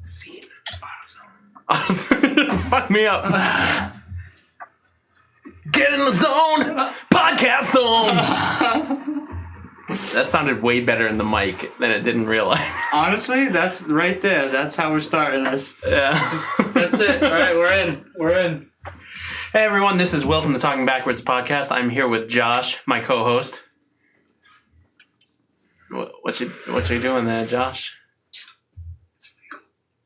Scene. Fuck me up. Get in the zone. Podcast zone. That sounded way better in the mic than it did in real life. Honestly, that's right there. That's how we're starting this. Yeah. That's it. All right, we're in. Hey everyone, this is Will from the Talking Backwards podcast. I'm here with Josh, my co-host. What you doing there, Josh?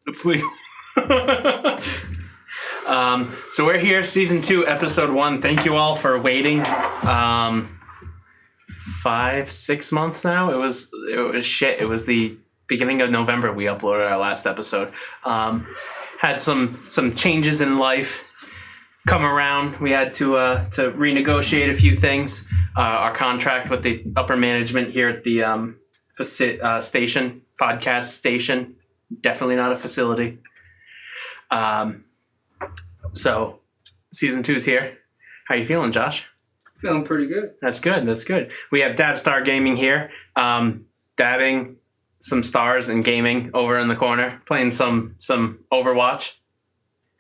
It's legal. So we're here, season 2, episode 1. Thank you all for waiting. 5-6 months now. It was shit. It was the beginning of November we uploaded our last episode. Had some changes in life come around. We had to renegotiate a few things. Our contract with the upper management here at the podcast station. Definitely not a facility. So season 2 is here. How you feeling, Josh? Feeling pretty good. That's good. We have Dabstar Gaming here, dabbing some stars and gaming over in the corner, playing some Overwatch.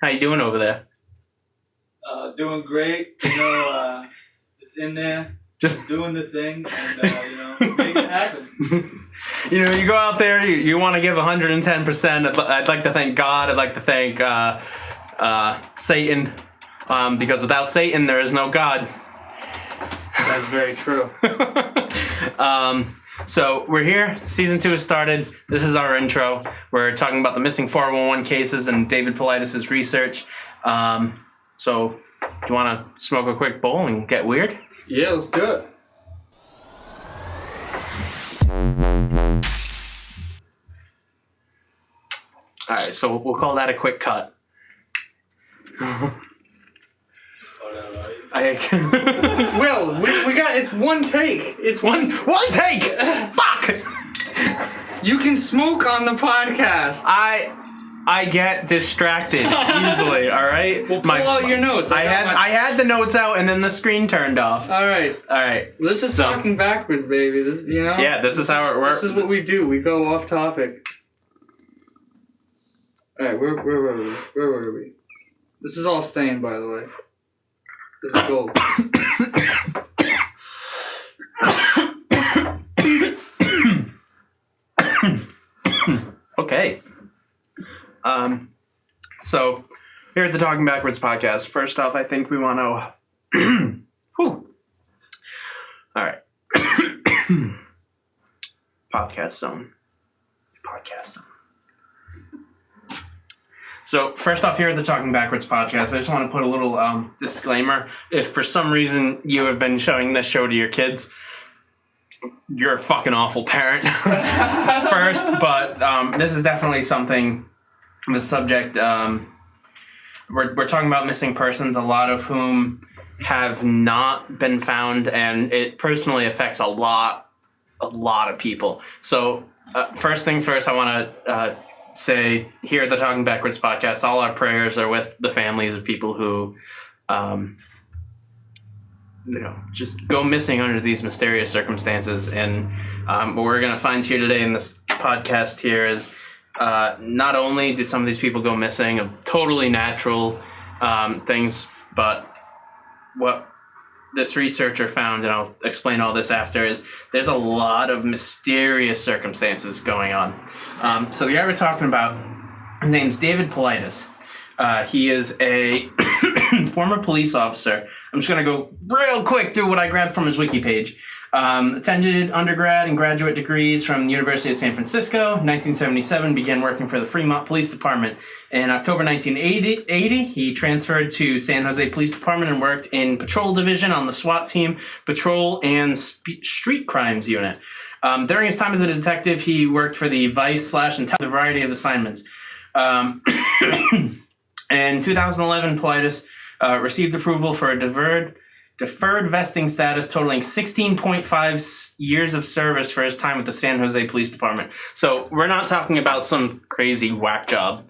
How you doing over there? Doing great. Just in there, just doing the thing, and making it happen. You go out there, you want to give 110%. I'd like to thank God. I'd like to thank Satan, because without Satan, there is no God. That's very true. So we're here. Season 2 has started. This is our intro. We're talking about the missing 411 cases and David Paulides' research. So do you want to smoke a quick bowl and get weird? Yeah, let's do it. All right, so we'll call that a quick cut. Will, we got, it's one take. It's one take. Fuck. You can smoke on the podcast. I get distracted easily. All right. Well, pull out your notes. I had the notes out and then the screen turned off. All right. This is talking backwards, baby. This, Yeah, this is how it works. This is what we do. We go off topic. All right, where were we? This is all stained, by the way. This is gold. Okay. So here at the Talking Backwards podcast, first off, I think we want to. Whew. All right. Podcast zone. So first off, here at the Talking Backwards podcast, I just want to put a little disclaimer. If for some reason you have been showing this show to your kids, you're a fucking awful parent. First, but this is definitely something. The subject, we're talking about missing persons, a lot of whom have not been found, and it personally affects a lot of people. So first thing first, I want to say here at the Talking Backwards podcast, all our prayers are with the families of people who just go missing under these mysterious circumstances. And what we're going to find here today in this podcast here is not only do some of these people go missing of totally natural things, but what this researcher found, and I'll explain all this after, is there's a lot of mysterious circumstances going on. So the guy we're talking about, his name's David Paulides. He is a former police officer. I'm just going to go real quick through what I grabbed from his wiki page. Attended undergrad and graduate degrees from the University of San Francisco. 1977, began working for the Fremont Police Department. In October 1980, he transferred to San Jose Police Department and worked in Patrol Division on the SWAT team, Patrol and Street Crimes Unit. During his time as a detective, he worked for the Vice/Intelligence, a variety of assignments. In 2011, Paulides received approval for a deferred vesting status totaling 16.5 years of service for his time with the San Jose Police Department. So we're not talking about some crazy whack job,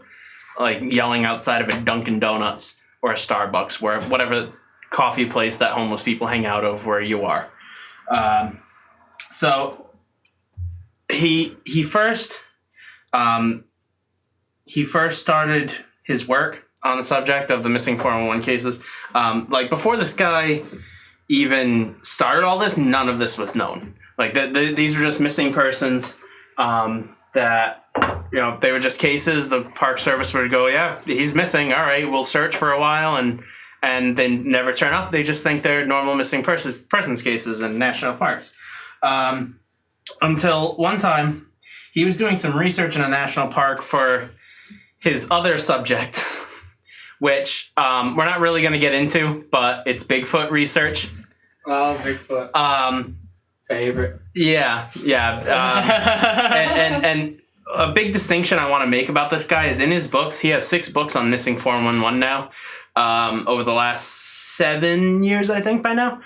like yelling outside of a Dunkin' Donuts or a Starbucks, where whatever coffee place that homeless people hang out of where you are. So he first he first started his work on the subject of the missing 411 cases, like before this guy even started all this, none of this was known. Like these were just missing persons that, you know, they were just cases. The Park Service would go, yeah, he's missing. All right, we'll search for a while, and they never turn up. They just think they're normal missing persons cases in national parks. Until one time, he was doing some research in a national park for his other subject, which we're not really going to get into, but it's Bigfoot research. Oh, Bigfoot. Favorite. Yeah. And a big distinction I want to make about this guy is in his books. He has 6 books on missing 411 now. Over the last 7 years, I think, by now.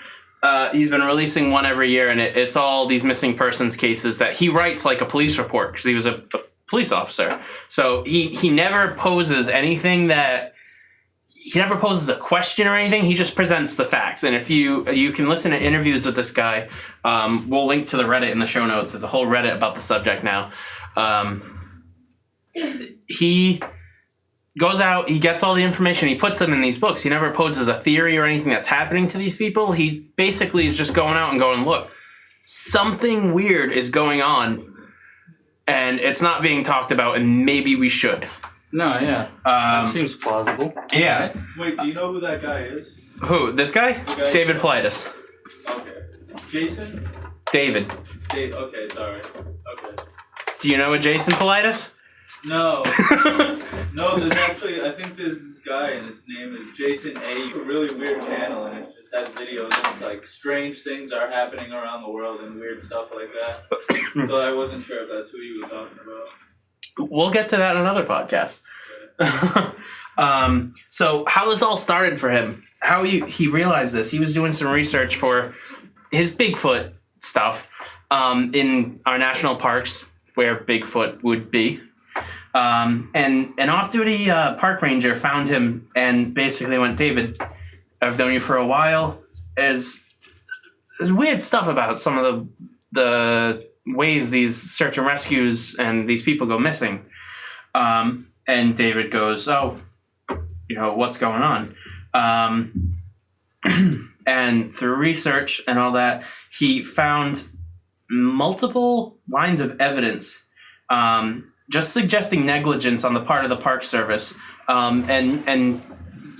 He's been releasing one every year, and it's all these missing persons cases that he writes like a police report because he was a police officer. So he never poses anything that... He never poses a question or anything. He just presents the facts. And if you can listen to interviews with this guy, we'll link to the Reddit in the show notes. There's a whole Reddit about the subject now. He goes out, he gets all the information, he puts them in these books. He never poses a theory or anything that's happening to these people. He basically is just going out and going, look, something weird is going on, and it's not being talked about, and maybe we should. No, yeah. That seems plausible. Yeah. Wait, do you know who that guy is? Who? This guy? David Paulides. Okay. Jason? David. Okay, sorry. Okay. Do you know a Jason Paulides? No. No, there's actually, I think this guy, and his name is Jason A. A really weird channel, and it just has videos, and it's like strange things are happening around the world and weird stuff like that. So I wasn't sure if that's who you were talking about. We'll get to that in another podcast. So how this all started for him, how he realized this, he was doing some research for his Bigfoot stuff in our national parks where Bigfoot would be. And an off-duty park ranger found him and basically went, David, I've known you for a while. There's weird stuff about some of the ways these search and rescues and these people go missing. And David goes, oh, you know, what's going on? And through research and all that, he found multiple lines of evidence just suggesting negligence on the part of the Park Service. And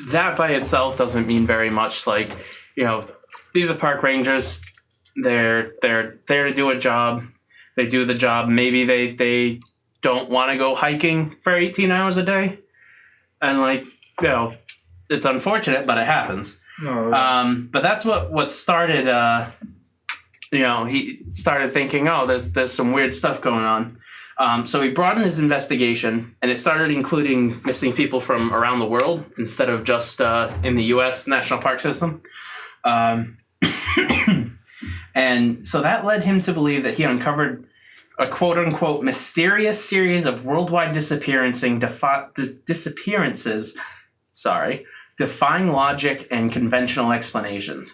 that by itself doesn't mean very much. Like, you know, these are park rangers. They're there to do a job. They do the job. Maybe they don't want to go hiking for 18 hours a day. And, like, you know, it's unfortunate, but it happens. Oh, but that's what started, you know, he started thinking, oh, there's some weird stuff going on. So he broadened his investigation, and it started including missing people from around the world instead of just in the U.S. National Park System. And so that led him to believe that he uncovered a quote-unquote mysterious series of worldwide disappearances, defying logic and conventional explanations.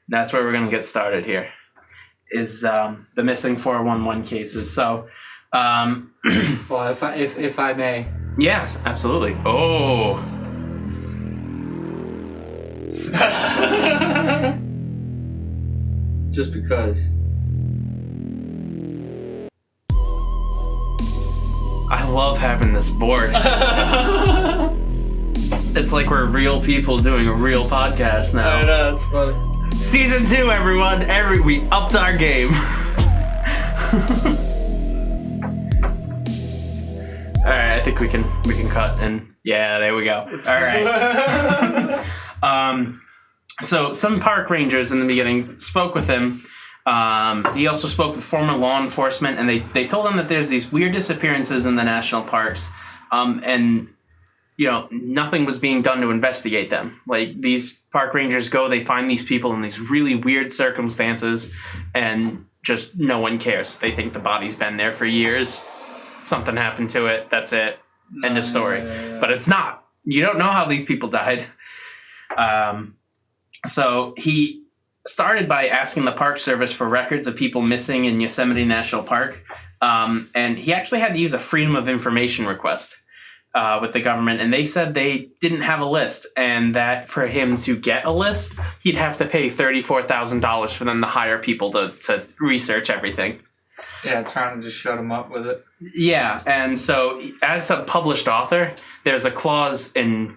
That's where we're going to get started here, is the missing 411 cases. So, well, if I may. Yes, absolutely. Oh. Just because. I love having this board. It's like we're real people doing a real podcast now. I know, it's funny. Season 2, everyone. We upped our game. All right, I think we can cut, and yeah, there we go. All right. So some park rangers in the beginning spoke with him. He also spoke with former law enforcement, and they told him that there's these weird disappearances in the national parks, and you know, nothing was being done to investigate them. Like, these park rangers go, they find these people in these really weird circumstances, and just no one cares. They think the body's been there for years. Something happened to it. That's it. End of story. Yeah. But it's not. You don't know how these people died. So he started by asking the Park Service for records of people missing in Yosemite National Park. And he actually had to use a Freedom of Information request with the government, and they said they didn't have a list, and that for him to get a list, he'd have to pay $34,000 for them to hire people to research everything. Yeah, trying to just shut him up with it. Yeah, and so as a published author, there's a clause in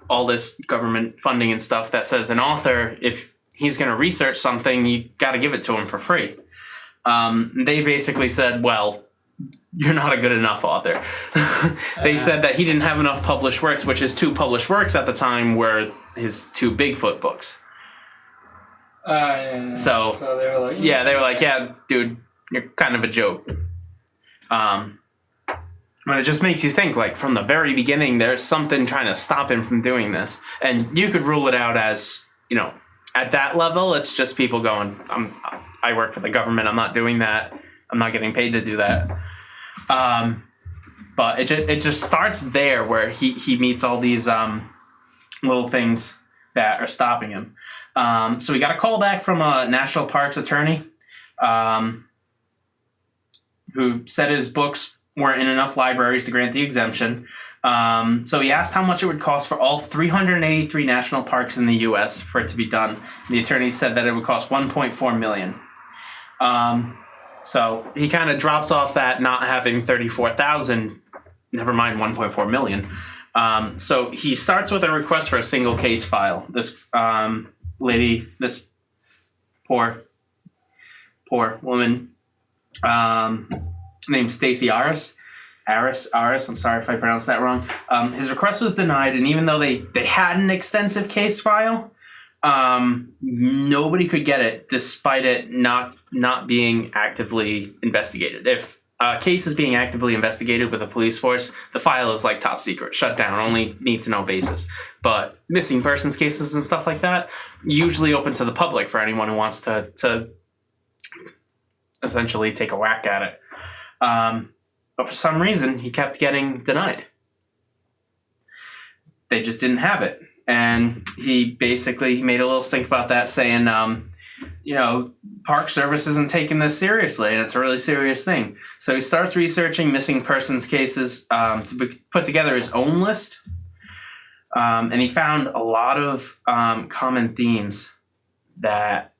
all this government funding and stuff that says an author, if he's going to research something, you got to give it to him for free. They basically said, well, you're not a good enough author. They said that he didn't have enough published works, which his 2 published works at the time were his 2 Bigfoot books. Yeah. So they were like, they were like, yeah, dude, you're kind of a joke. But it just makes you think, like, from the very beginning, there's something trying to stop him from doing this. And you could rule it out as, you know, at that level, it's just people going, I work for the government, I'm not doing that. I'm not getting paid to do that. But it just starts there where he meets all these little things that are stopping him. So we got a call back from a national parks attorney who said his books weren't in enough libraries to grant the exemption. So he asked how much it would cost for all 383 national parks in the U.S. for it to be done. The attorney said that it would cost $1.4 million. So he kind of drops off that not having 34,000, never mind 1.4 million. So he starts with a request for a single case file. This lady, this poor woman, named Stacey Aris. I'm sorry if I pronounced that wrong. His request was denied, and even though they had an extensive case file, nobody could get it despite it not being actively investigated. If a case is being actively investigated with a police force, the file is like top secret, shut down, only need to know basis. But missing persons cases and stuff like that, usually open to the public for anyone who wants to essentially take a whack at it. But for some reason, he kept getting denied. They just didn't have it. And he made a little stink about that, saying, Park Service isn't taking this seriously, and it's a really serious thing. So he starts researching missing persons cases to put together his own list. And he found a lot of common themes that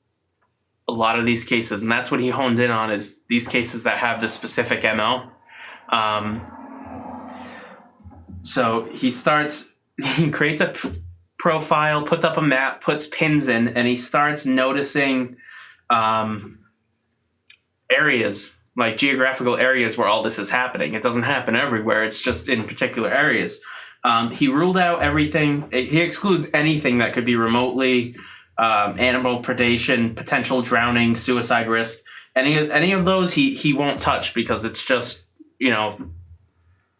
a lot of these cases, and that's what he honed in on, is these cases that have this specific MO. So he creates a profile, puts up a map, puts pins in, and he starts noticing areas, like geographical areas where all this is happening. It doesn't happen everywhere, it's just in particular areas. He ruled out everything. He excludes anything that could be remotely animal predation, potential drowning, suicide risk. Any of those he won't touch, because it's just,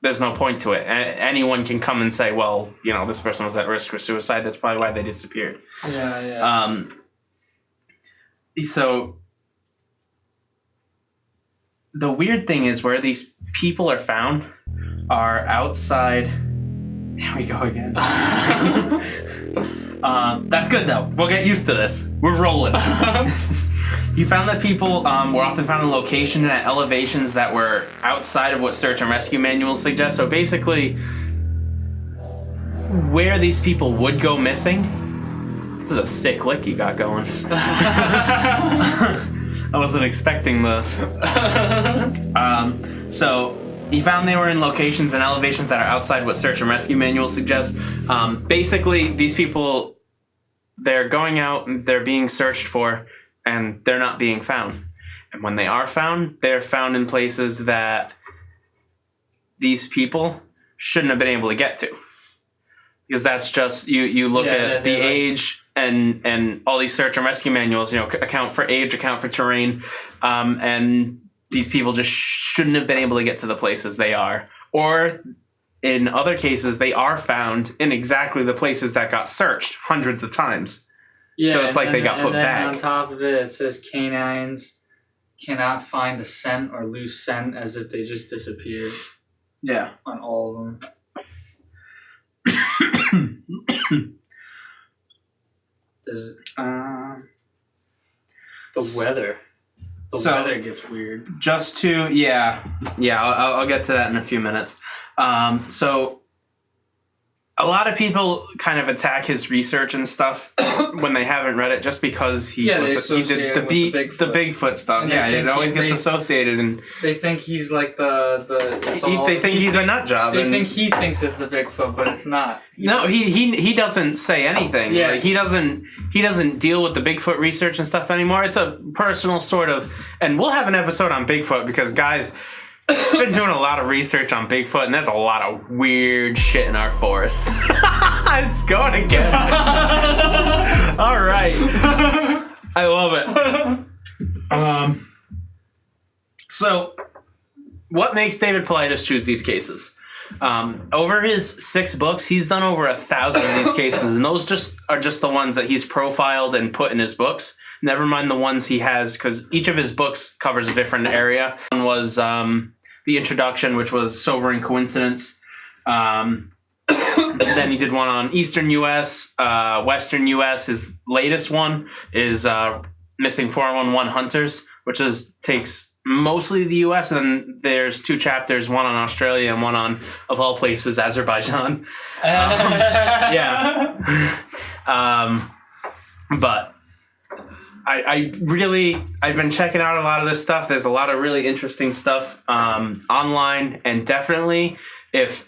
there's no point to it. Anyone can come and say, well, this person was at risk for suicide. That's probably why they disappeared. Yeah. So the weird thing is where these people are found are outside. Here we go again. That's good, though. We'll get used to this. We're rolling. He found that people were often found in location and at elevations that were outside of what search and rescue manuals suggest. So basically, where these people would go missing. This is a sick lick you got going. I wasn't expecting the. So he found they were in locations and elevations that are outside what search and rescue manuals suggest. Basically, these people, they're going out and they're being searched for, and they're not being found. And when they are found, they're found in places that these people shouldn't have been able to get to. Because that's just, you look at the age and all these search and rescue manuals, account for age, account for terrain, and these people just shouldn't have been able to get to the places they are. Or in other cases, they are found in exactly the places that got searched hundreds of times. Yeah, so it's like they got put back. On top of it, it says canines cannot find a scent or lose scent, as if they just disappeared. Yeah. On all of them. The weather. The weather gets weird. Just to I'll get to that in a few minutes. So a lot of people kind of attack his research and stuff when they haven't read it, just because he did the Bigfoot stuff. Yeah, it always gets associated, and they think he's like they think he's a nut job. They think he thinks it's the Bigfoot, but it's not. No, he doesn't say anything. Yeah. Like, he doesn't deal with the Bigfoot research and stuff anymore. It's a personal sort of, and we'll have an episode on Bigfoot because guys. Been doing a lot of research on Bigfoot, and there's a lot of weird shit in our forest. It's going again. All right, I love it. So, what makes David Paulides choose these cases? Over his 6 books, he's done over 1,000 of these cases, and those are just the ones that he's profiled and put in his books. Never mind the ones he has, because each of his books covers a different area. One was the introduction, which was Sobering Coincidence. Then he did one on Eastern U.S., Western U.S. His latest one is Missing 411 Hunters, which takes mostly the U.S., and then there's 2 chapters, one on Australia and one on, of all places, Azerbaijan. But I've been checking out a lot of this stuff. There's a lot of really interesting stuff online, and definitely if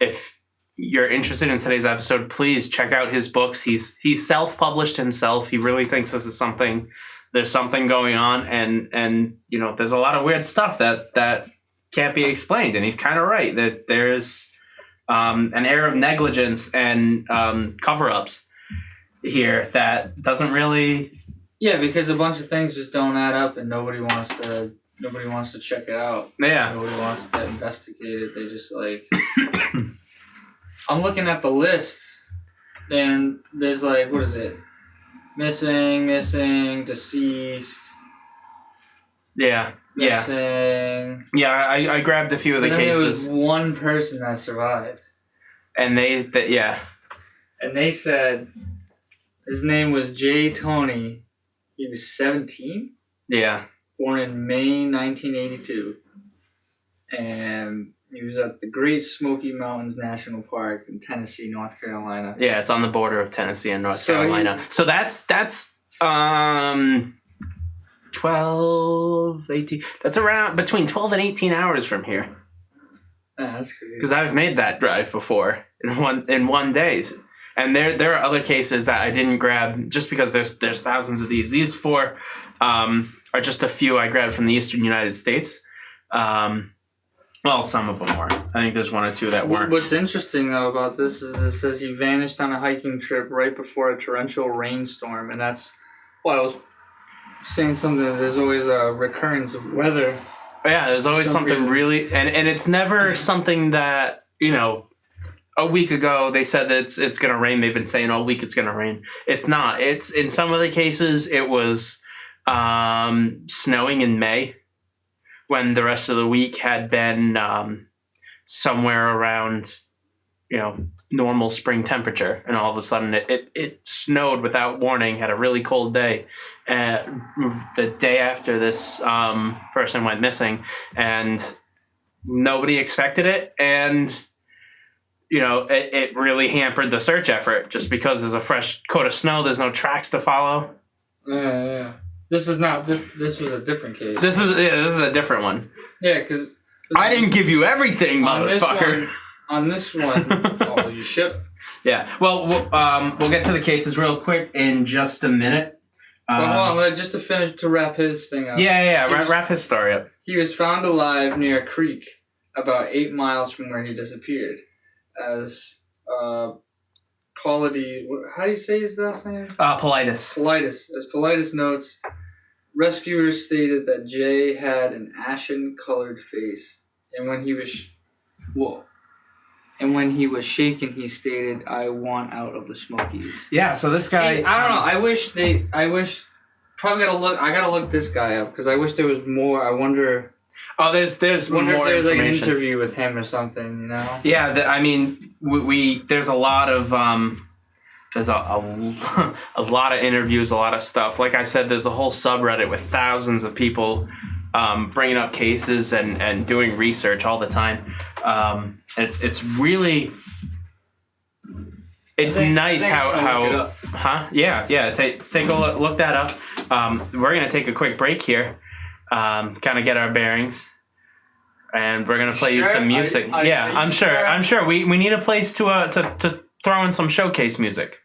you're interested in today's episode, please check out his books. He's self-published himself. He really thinks this is there's something going on, and there's a lot of weird stuff that can't be explained, and he's kind of right that there's an air of negligence and cover-ups here that doesn't really. Yeah, because a bunch of things just don't add up, and nobody wants to check it out. Yeah. Nobody wants to investigate it. They just like. I'm looking at the list, and there's like, what is it? Missing, deceased. Yeah. Missing. Yeah, I grabbed a few of the cases. There was one person that survived. And they said his name was J. Tony. He was 17. Yeah. Born in May 1982. And he was at the Great Smoky Mountains National Park in Tennessee, North Carolina. Yeah, it's on the border of Tennessee and North Carolina. So that's 12, 18. That's around between 12 and 18 hours from here. Yeah, that's crazy. Because I've made that drive before in one day. And there are other cases that I didn't grab just because there's thousands of these. These 4 are just a few I grabbed from the Eastern United States. Well, some of them were. I think there's 1 or 2 that weren't. What's interesting, though, about this is it says he vanished on a hiking trip right before a torrential rainstorm. And that's why I was saying something. There's always a recurrence of weather. Yeah, there's always something really... And it's never something that, a week ago they said that it's going to rain. They've been saying all week it's going to rain. It's not. It's in some of the cases, it was snowing in May, when the rest of the week had been somewhere around, normal spring temperature, and all of a sudden it snowed without warning, had a really cold day, the day after this person went missing, and nobody expected it, and it really hampered the search effort, just because there's a fresh coat of snow, there's no tracks to follow. Yeah. This is not this. This was a different case. This is a different one. Yeah, because I didn't give you everything, motherfucker. On this one, oh, you should. Yeah. Well, we'll get to the cases real quick in just a minute. Well, hold on, just to wrap his thing up. Yeah. Wrap his story up. He was found alive near a creek, about 8 miles from where he disappeared, as Paulides. How do you say his last name? Paulides. Paulides. As Paulides notes, rescuers stated that Jay had an ashen-colored face, and when he was shaken, he stated, "I want out of the Smokies." Yeah. So this guy. See, I don't know. I wish. Probably gotta look. I gotta look this guy up because I wish there was more. I wonder. Oh, there's wonder more if there's like an information. interview with him or something. Yeah. We there's a lot of there's a lot of interviews, a lot of stuff. Like I said, there's a whole subreddit with thousands of people bringing up cases and doing research all the time. It's really nice how yeah. Take a look that up. We're gonna take a quick break here, kind of get our bearings, and we're gonna play you some music. I'm sure. We need a place to throw in some showcase music.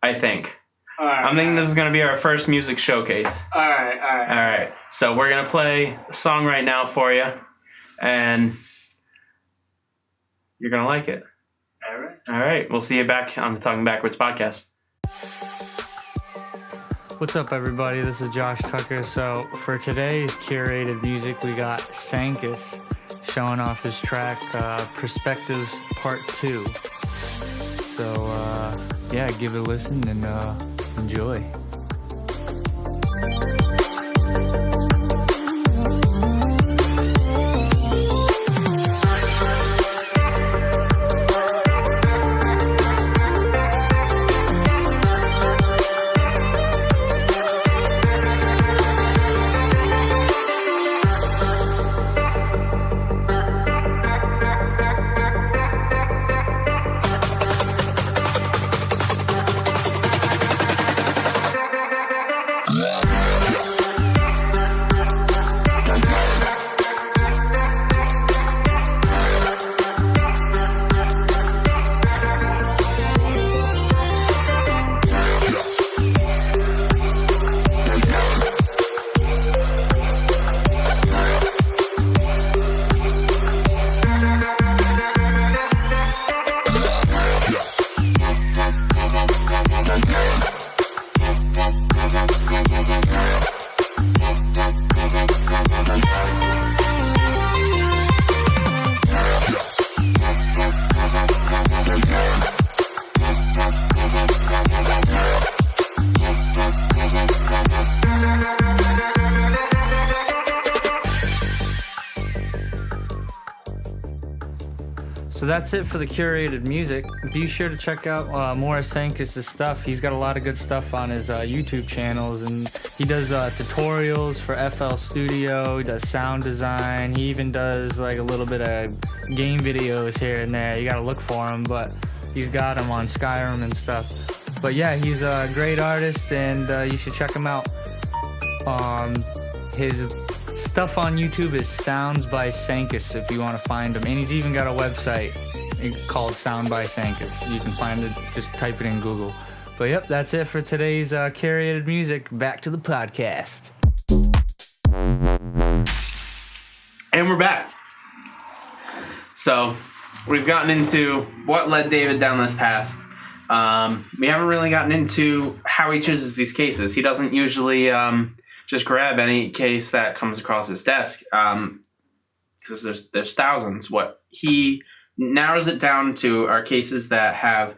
I think. I'm thinking this is gonna be our first music showcase. All right. So we're gonna play a song right now for you, and you're gonna like it. All right. We'll see you back on the Talking Backwards podcast. What's up, everybody? This is Josh Tucker. So for today's curated music, we got Sankus showing off his track Perspectives Part 2. So give it a listen and enjoy. So that's it for the curated music. Be sure to check out more of Sankus' stuff. He's got a lot of good stuff on his YouTube channels, and he does tutorials for FL Studio. He does sound design. He even does like a little bit of game videos here and there. You gotta look for him, but he's got them on Skyrim and stuff. But yeah, he's a great artist, and you should check him out. His stuff on YouTube is Sounds by Sankus if you want to find him, and he's even got a website called Sound by Sankus. You can find it, just type it in Google. But yep, that's it for today's curated music. Back to the podcast. And we're back. So we've gotten into what led David down this path. We haven't really gotten into how he chooses these cases. He doesn't usually just grab any case that comes across his desk. So there's thousands. What he narrows it down to are cases that have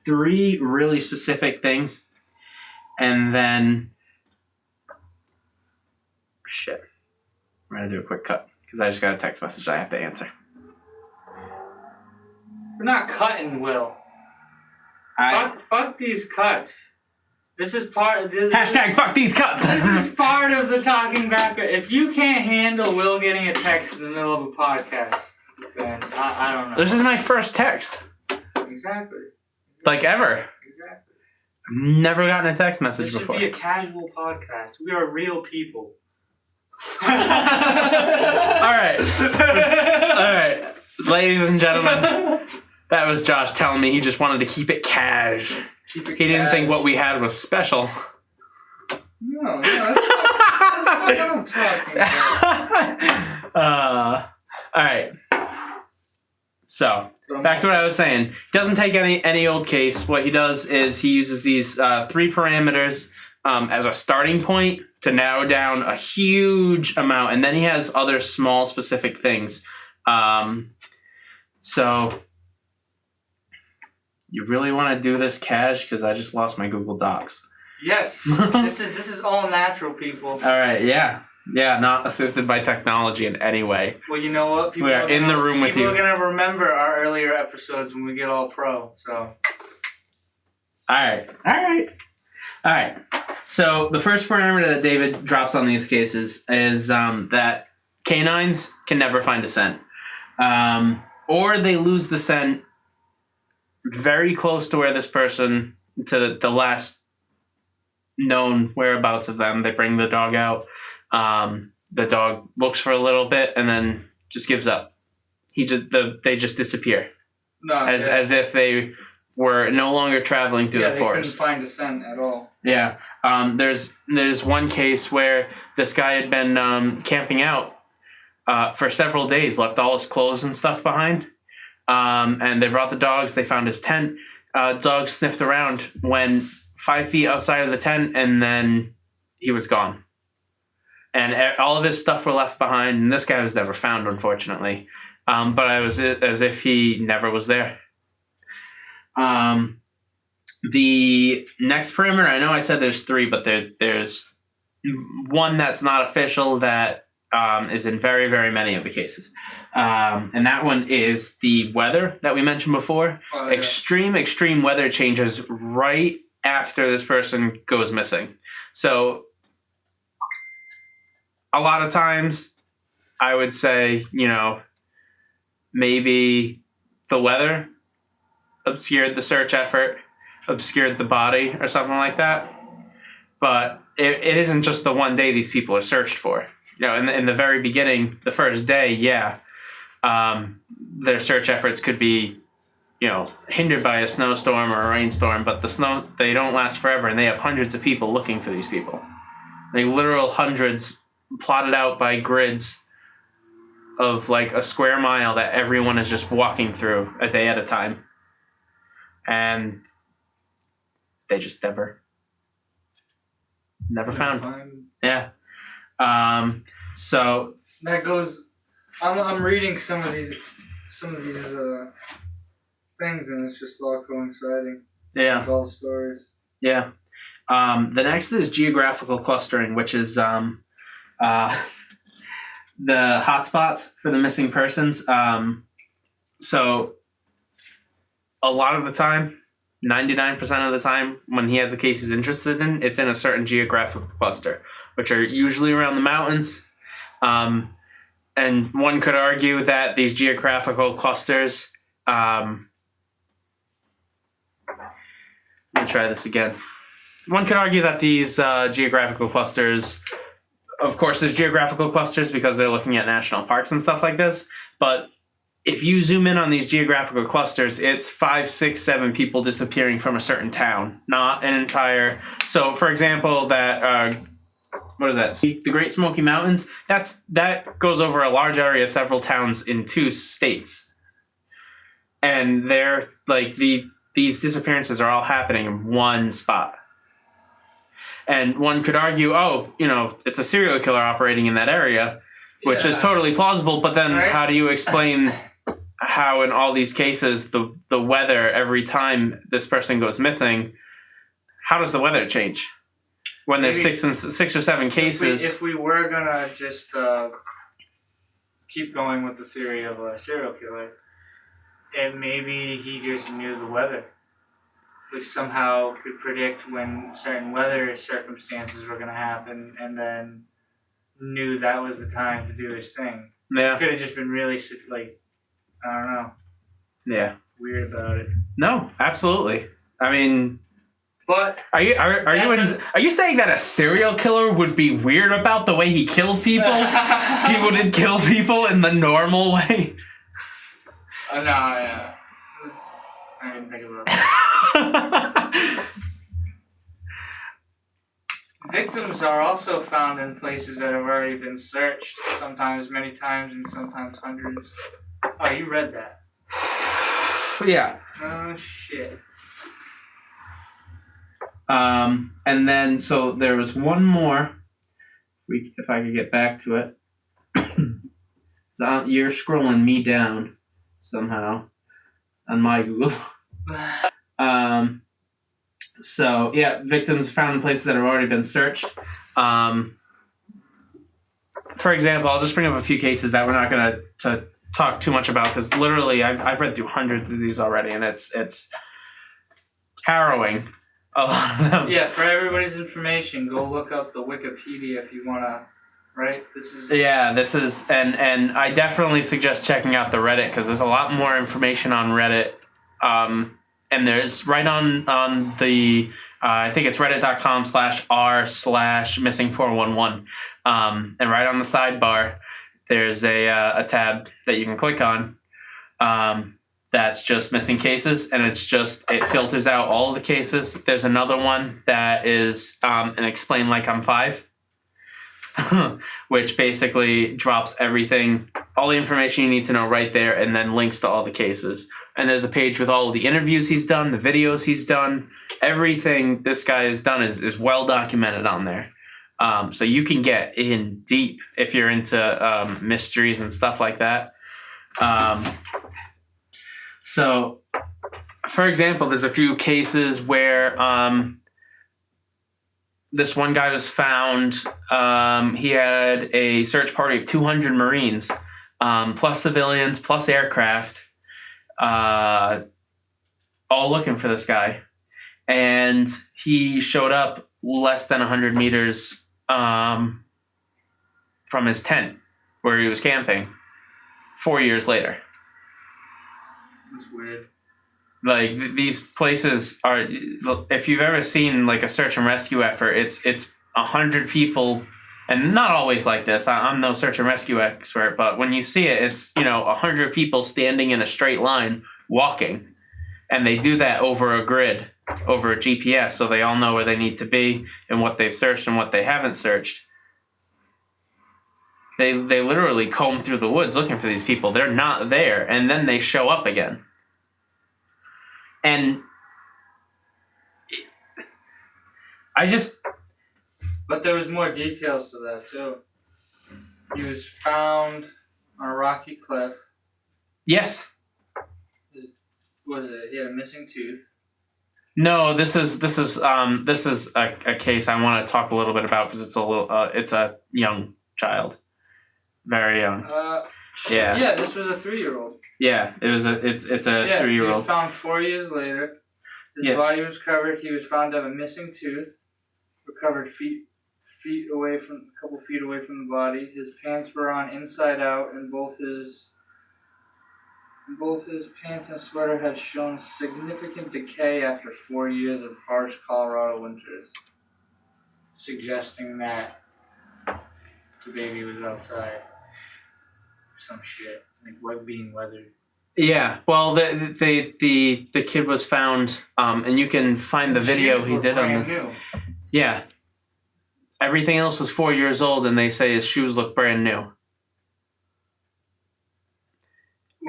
3 really specific things, and then I'm gonna do a quick cut because I just got a text message I have to answer. We're not cutting, Will. Fuck these cuts. This is part. Hashtag fuck these cuts. This is part of the talking back. If you can't handle Will getting a text in the middle of a podcast, then I don't know. This is my first text. Exactly. Like ever. Exactly. I've never gotten a text message before. This should be a casual podcast. We are real people. All right. Ladies and gentlemen, that was Josh telling me he just wanted to keep it cash. He didn't think what we had was special. No, that's not what I'm talking about. All right. So, back to what I was saying. He doesn't take any old case. What he does is he uses these 3 parameters as a starting point to narrow down a huge amount, and then he has other small specific things. So, you really want to do this cash? Because I just lost my Google Docs. Yes, this is all natural, people. All right, yeah, not assisted by technology in any way. Well, you know what? We are in the room with you. People are gonna remember our earlier episodes when we get all pro. So. All right. So the first parameter that David drops on these cases is that canines can never find a scent. Or they lose the scent very close to where this person, to the last known whereabouts of them. They bring the dog out. The dog looks for a little bit and then just gives up. They just disappear. As if they were no longer traveling through the forest. They couldn't find a scent at all. Yeah. There's one case where this guy had been camping out for several days, left all his clothes and stuff behind. And they brought the dogs. They found his tent. Dogs sniffed around, went 5 feet outside of the tent, and then he was gone. And all of his stuff were left behind, and this guy was never found, unfortunately. But I was as if he never was there. The next perimeter, I know I said there's 3, but there's one that's not official that is in very, very many of the cases. And that one is the weather that we mentioned before. Oh, yeah. Extreme weather changes right after this person goes missing. So a lot of times I would say, maybe the weather obscured the search effort, obscured the body or something like that. But it isn't just the one day these people are searched for. In the very beginning, the first day, their search efforts could be, hindered by a snowstorm or a rainstorm, but they don't last forever, and they have hundreds of people looking for these people. Like literal hundreds plotted out by grids of like a square mile that everyone is just walking through a day at a time. And they just never found. Yeah. So that goes. I'm reading some of these things, and it's just all coinciding. Yeah. With all the stories. Yeah. The next is geographical clustering, which is the hotspots for the missing persons. So a lot of the time, 99% of the time, when he has the case he's interested in, it's in a certain geographical cluster, which are usually around the mountains. And one could argue that these geographical clusters, let me try this again. One could argue that these geographical clusters, of course, there's geographical clusters because they're looking at national parks and stuff like this, but if you zoom in on these geographical clusters, it's 5, 6, 7 people disappearing from a certain town, not an entire. So, for example, that what is that? The Great Smoky Mountains. That goes over a large area, several towns in 2 states, and they're like these disappearances are all happening in one spot. And one could argue, it's a serial killer operating in that area, which is totally plausible. But then, how do you explain how in all these cases the weather every time this person goes missing? How does the weather change when there's 6 or 7 cases? If we were gonna just keep going with the theory of a serial killer, and maybe he just knew the weather, which somehow could predict when certain weather circumstances were gonna happen, and then knew that was the time to do his thing. Yeah, could have just been really I don't know. Yeah, weird about it. No, absolutely. I mean, but are you saying that a serial killer would be weird about the way he killed people? He wouldn't kill people in the normal way. No, yeah. I didn't think about that. Victims are also found in places that have already been searched, sometimes many times and sometimes hundreds. Oh, you read that? Yeah. Oh, shit. And then, so there was one more, if I could get back to it. So you're scrolling me down somehow on my Google. So, yeah, victims found in places that have already been searched. For example, I'll just bring up a few cases that we're not going to talk too much about, because literally I've read through hundreds of these already, and it's harrowing. A lot of them. Yeah, for everybody's information, go look up the Wikipedia if you wanna. Right? This is. Yeah, this is, and I definitely suggest checking out the Reddit because there's a lot more information on Reddit. And there's right on the I think it's reddit.com/r/missing411. And right on the sidebar, there's a tab that you can click on. That's just missing cases, and it filters out all of the cases. There's another one that is an explain like I'm 5. Which basically drops everything, all the information you need to know right there, and then links to all the cases. And there's a page with all of the interviews he's done, the videos he's done, everything this guy has done is well documented on there. So you can get in deep if you're into mysteries and stuff like that. So, for example, there's a few cases where this one guy was found. He had a search party of 200 Marines, plus civilians, plus aircraft, all looking for this guy. And he showed up less than 100 meters from his tent where he was camping 4 years later. That's weird. Like these places are, if you've ever seen like a search and rescue effort, it's 100 people, and not always like this. I'm no search and rescue expert, but when you see it, it's 100 people standing in a straight line walking, and they do that over a grid, over a GPS, so they all know where they need to be and what they've searched and what they haven't searched. They literally comb through the woods looking for these people. They're not there, and then they show up again. And But there was more details to that too. He was found on a rocky cliff. Yes. What is it? He had a missing tooth. No, this is a case I want to talk a little bit about because it's a young child, very young. Yeah. Yeah, this was a 3-year-old. Yeah, it's a 3-year-old. He was found 4 years later. His body was covered. He was found to have a missing tooth. Recovered a couple feet away from the body. His pants were on inside out, and both his pants and sweater had shown significant decay after 4 years of harsh Colorado winters, suggesting that the baby was outside. Some shit, like being weathered. Yeah, well, the kid was found, and you can find the video he did on this. New. Yeah, everything else was 4 years old, and they say his shoes look brand new.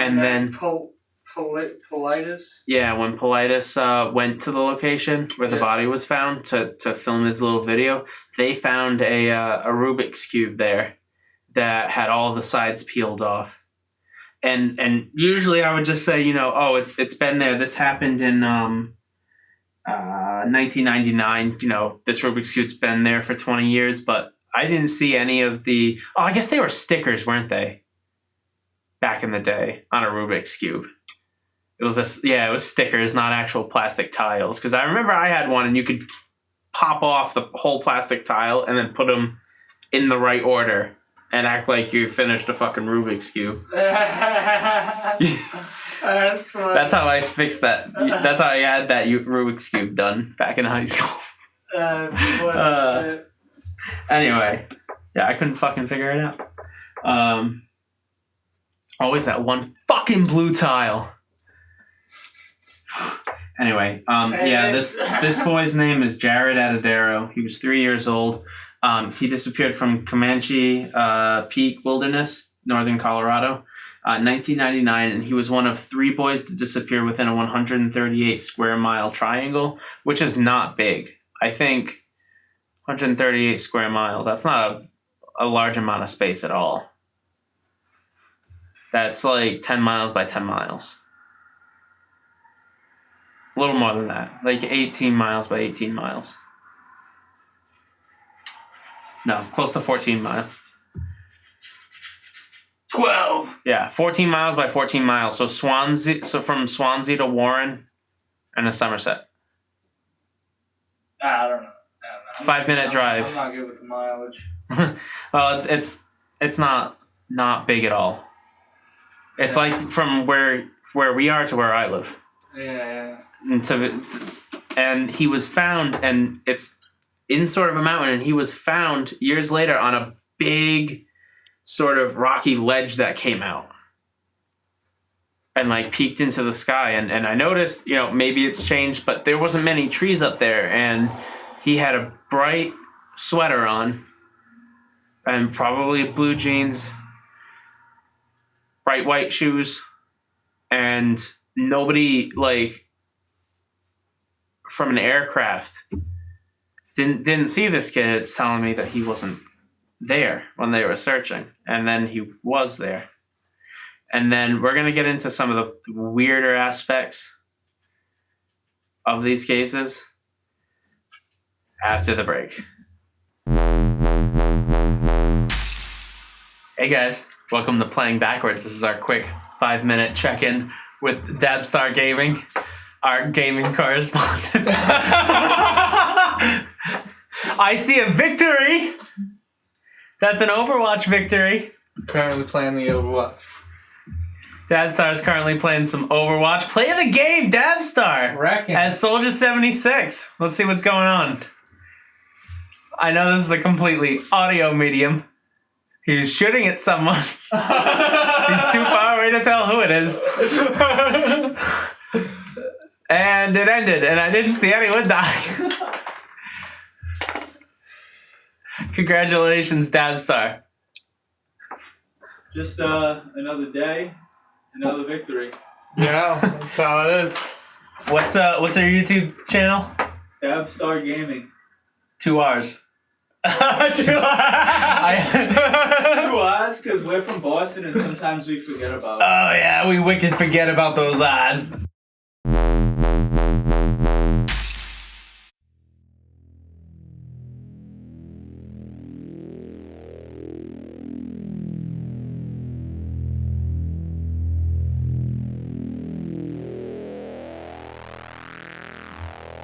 And then Paulides. Yeah, when Paulides went to the location where the body was found to film his little video, they found a Rubik's Cube there that had all the sides peeled off. And usually I would just say, it's been there. This happened in 1999. This Rubik's Cube's been there for 20 years, but I didn't see any of the... Oh, I guess they were stickers, weren't they? Back in the day on a Rubik's Cube. It was stickers, not actual plastic tiles. Because I remember I had one and you could pop off the whole plastic tile and then put them in the right order and act like you finished a fucking Rubik's Cube. That's funny. That's how I fixed that. That's how I had that Rubik's Cube done back in high school. Shit. Anyway, yeah, I couldn't fucking figure it out. Always that one fucking blue tile. Anyway, this boy's name is Jared Adadero. He was 3 years old. He disappeared from Comanche Peak Wilderness, northern Colorado, 1999, and he was one of 3 boys to disappear within a 138 square mile triangle, which is not big. I think 138 square miles, that's not a large amount of space at all. That's like 10 miles by 10 miles. A little more than that. Like 18 miles by 18 miles. No, close to 14 miles. 12. Yeah, 14 miles by 14 miles. So from Swansea to Warren and to Somerset. I don't know. 5-minute drive. I'm not good with the mileage. Well, it's not big at all. It's Yeah. like from where we are to where I live. Yeah. And he was found, and it's in sort of a mountain, and he was found years later on a big sort of rocky ledge that came out and like peeked into the sky. And I noticed, maybe it's changed, but there wasn't many trees up there, and he had a bright sweater on and probably blue jeans, bright white shoes, and nobody like from an aircraft didn't see this kid. It's telling me that he wasn't there when they were searching, and then he was there. And then we're gonna get into some of the weirder aspects of these cases after the break. Hey guys, welcome to Playing Backwards. This is our quick 5-minute check-in with Dabstar Gaming, our gaming correspondent. I see a victory. That's an Overwatch victory. Currently playing the Overwatch. Dabstar is currently playing some Overwatch. Play the game, Dabstar! Reckon. As Soldier 76. Let's see what's going on. I know this is a completely audio medium. He's shooting at someone. He's too far away to tell who it is. And it ended, and I didn't see anyone die. Congratulations, Dabstar. Just another day, another victory. Yeah, that's how it is. What's our YouTube channel? Dabstar Gaming. 2 R's. 2 R's. 2 R's, because we're from Boston and sometimes we forget about it. Oh yeah, we wicked forget about those eyes.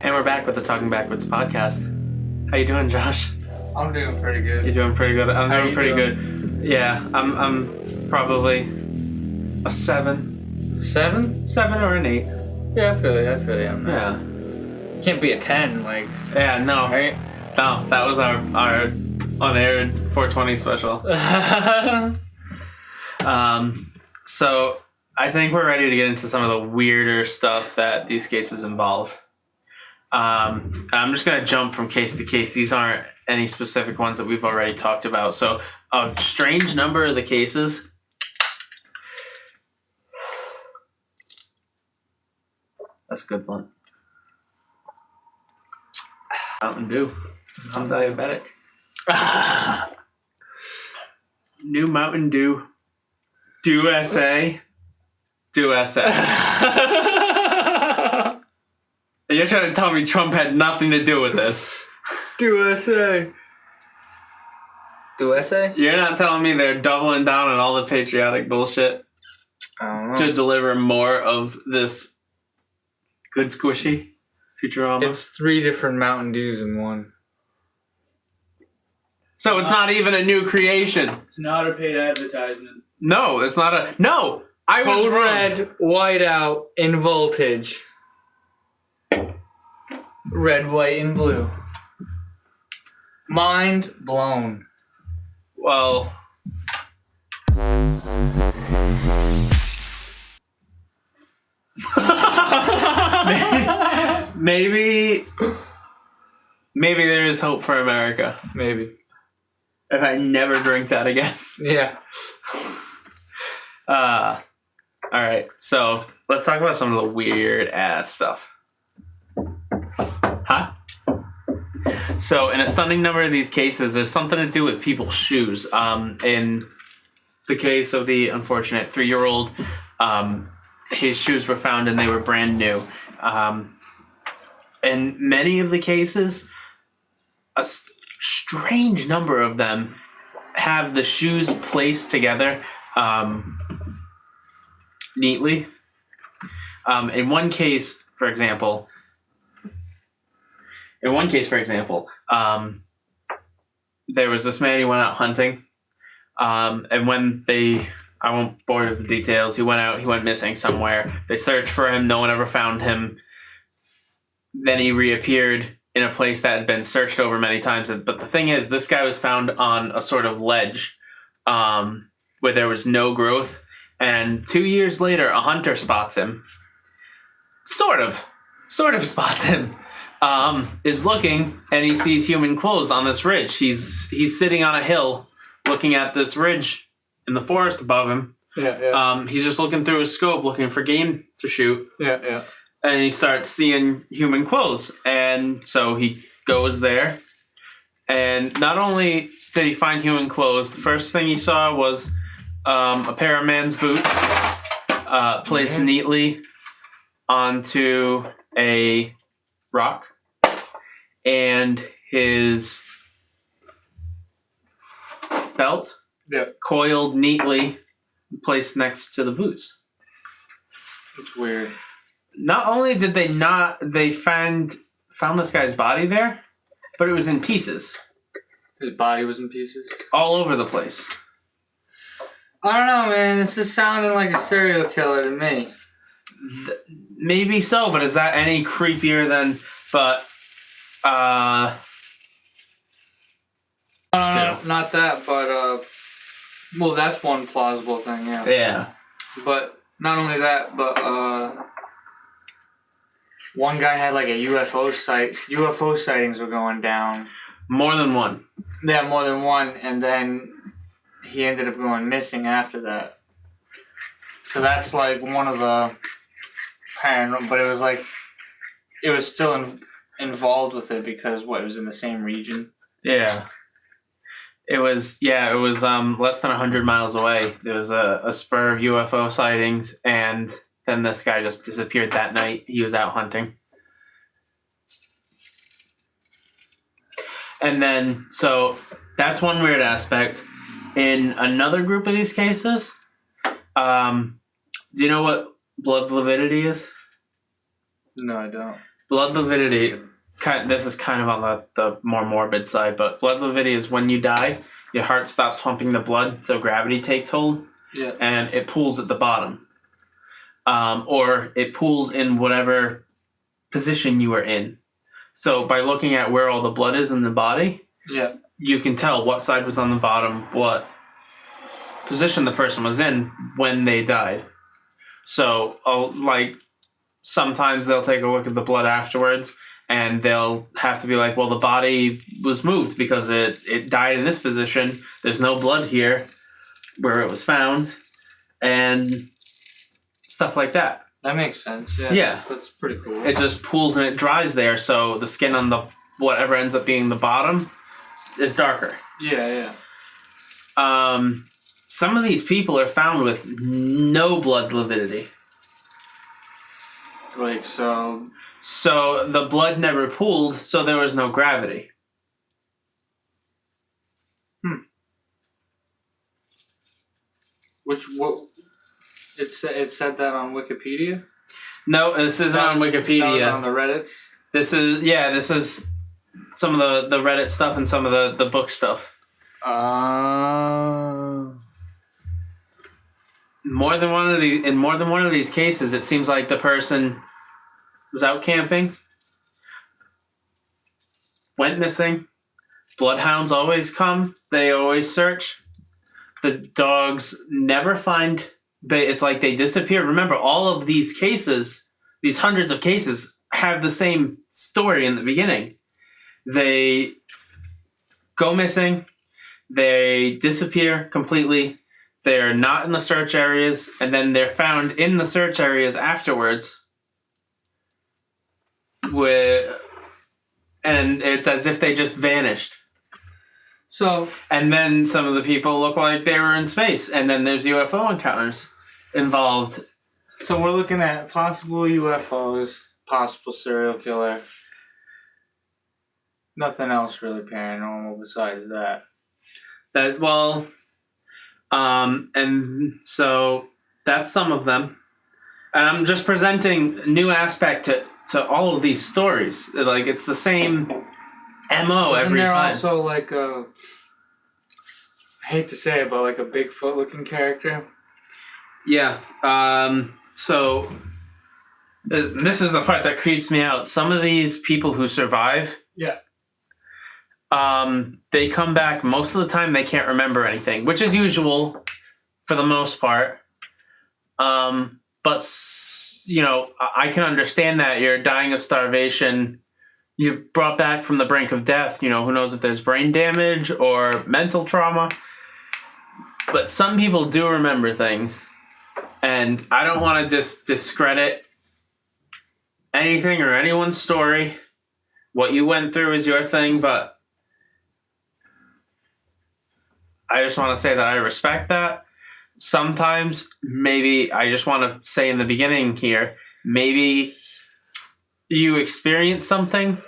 And we're back with the Talking Backwards podcast. How you doing, Josh? I'm doing pretty good. You're doing pretty good. I'm How doing you pretty doing? good. Yeah, I'm probably a 7. 7? 7 or an 8. Yeah, I feel you on that. Yeah. Can't be a 10, like, Yeah, no. right? No, that was our unaired 420 special. So I think we're ready to get into some of the weirder stuff that these cases involve. And I'm just going to jump from case to case. These aren't any specific ones that we've already talked about. So a strange number of the cases. That's a good one. Mountain Dew. I'm diabetic. New Mountain Dew. Do SA. Do SA. You're trying to tell me Trump had nothing to do with this. Do SA. Do SA? You're not telling me they're doubling down on all the patriotic bullshit I don't know. to deliver more of this good squishy Futurama? It's 3 different Mountain Dews in one. So it's not even a new creation. It's not a paid advertisement. No, it's not a... No! I was Code wrong. red, whiteout, in voltage. Red, white, and blue. Mind blown. Well... maybe there is hope for America Maybe. if I never drink that again. Yeah. All right, so let's talk about some of the weird ass stuff. Huh? So in a stunning number of these cases, there's something to do with people's shoes. In the case of the unfortunate 3-year-old, his shoes were found and they were brand new. In many of the cases, a strange number of them have the shoes placed together neatly. In one case, for example, in one case, for example, there was this man who went out hunting, and when I won't bore you with the details. He went missing somewhere. They searched for him. No one ever found him. Then he reappeared in a place that had been searched over many times. But the thing is, this guy was found on a sort of ledge where there was no growth. And 2 years later, a hunter spots him. Sort of spots him. Is looking, and he sees human clothes on this ridge. He's sitting on a hill looking at this ridge in the forest above him. Yeah. He's just looking through his scope, looking for game to shoot. Yeah. And he starts seeing human clothes. And so he goes there. And not only did he find human clothes, the first thing he saw was a pair of man's boots placed neatly onto a rock. And his belt coiled neatly, placed next to the boots. It's weird. Not only did they found this guy's body there, but it was in pieces. His body was in pieces? All over the place. I don't know, man. This is sounding like a serial killer to me. Maybe so, but is that any creepier than... But, not that, but, well, that's one plausible thing, yeah. Yeah. But not only that, but, one guy had like a UFO sightings were going down. More than one. Yeah, more than one, and then he ended up going missing after that. So that's like one of the paranormal, but it was still involved with it because it was in the same region. Yeah. It was less than 100 miles away. There was a spur of UFO sightings, and then this guy just disappeared that night. He was out hunting. And then, so that's one weird aspect. In another group of these cases, do you know what blood lividity is? No, I don't. Blood lividity, this is kind of on the more morbid side, but blood lividity is when you die, your heart stops pumping the blood, so gravity takes hold, and it pools at the bottom. Or it pools in whatever position you are in. So by looking at where all the blood is in the body, you can tell what side was on the bottom, what position the person was in when they died. So, sometimes they'll take a look at the blood afterwards, and they'll have to be like, well, the body was moved because it died in this position. There's no blood here where it was found, and stuff like that. That makes sense. Yeah. That's pretty cool. It just pools and it dries there, so the skin on the whatever ends up being the bottom is darker. Yeah. Some of these people are found with no blood lividity. Like so. So the blood never pooled, so there was no gravity. It said that on Wikipedia? No, this isn't on Wikipedia. That was on the Reddits? This is some of the Reddit stuff and some of the book stuff. In more than one of these cases, it seems like the person was out camping, went missing. Bloodhounds always come. They always search. The dogs never find. It's like they disappeared. Remember, all of these cases, these hundreds of cases, have the same story in the beginning. They go missing. They disappear completely. They're not in the search areas, and then they're found in the search areas afterwards. And it's as if they just vanished. So, and then some of the people look like they were in space, and then there's UFO encounters involved. So we're looking at possible UFOs, possible serial killer. Nothing else really paranormal besides that. And so that's some of them. And I'm just presenting new aspect to all of these stories. Like, it's the same MO Isn't every there time. also like a, I hate to say it, but like a Bigfoot looking character? Yeah. So this is the part that creeps me out. Some of these people who survive, Yeah. they come back. Most of the time, they can't remember anything, which is usual for the most part. But I can understand that you're dying of starvation. You're brought back from the brink of death. Who knows if there's brain damage or mental trauma. But some people do remember things. And I don't want to discredit anything or anyone's story. What you went through is your thing, but I just want to say that I respect that. Sometimes, maybe, I just want to say in the beginning here, maybe you experienced something,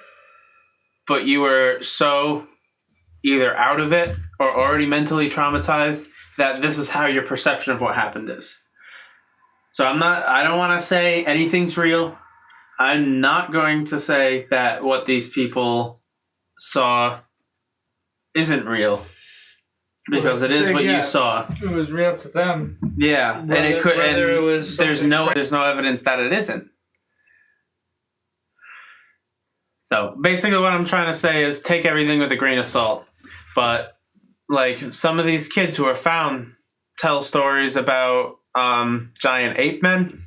but you were so either out of it or already mentally traumatized that this is how your perception of what happened is. So I don't want to say anything's real. I'm not going to say that what these people saw isn't real. Because it is what you saw. It was real to them. Yeah. And it could, and it was there's no evidence that it isn't. So basically what I'm trying to say is take everything with a grain of salt. But like some of these kids who are found tell stories about giant ape men.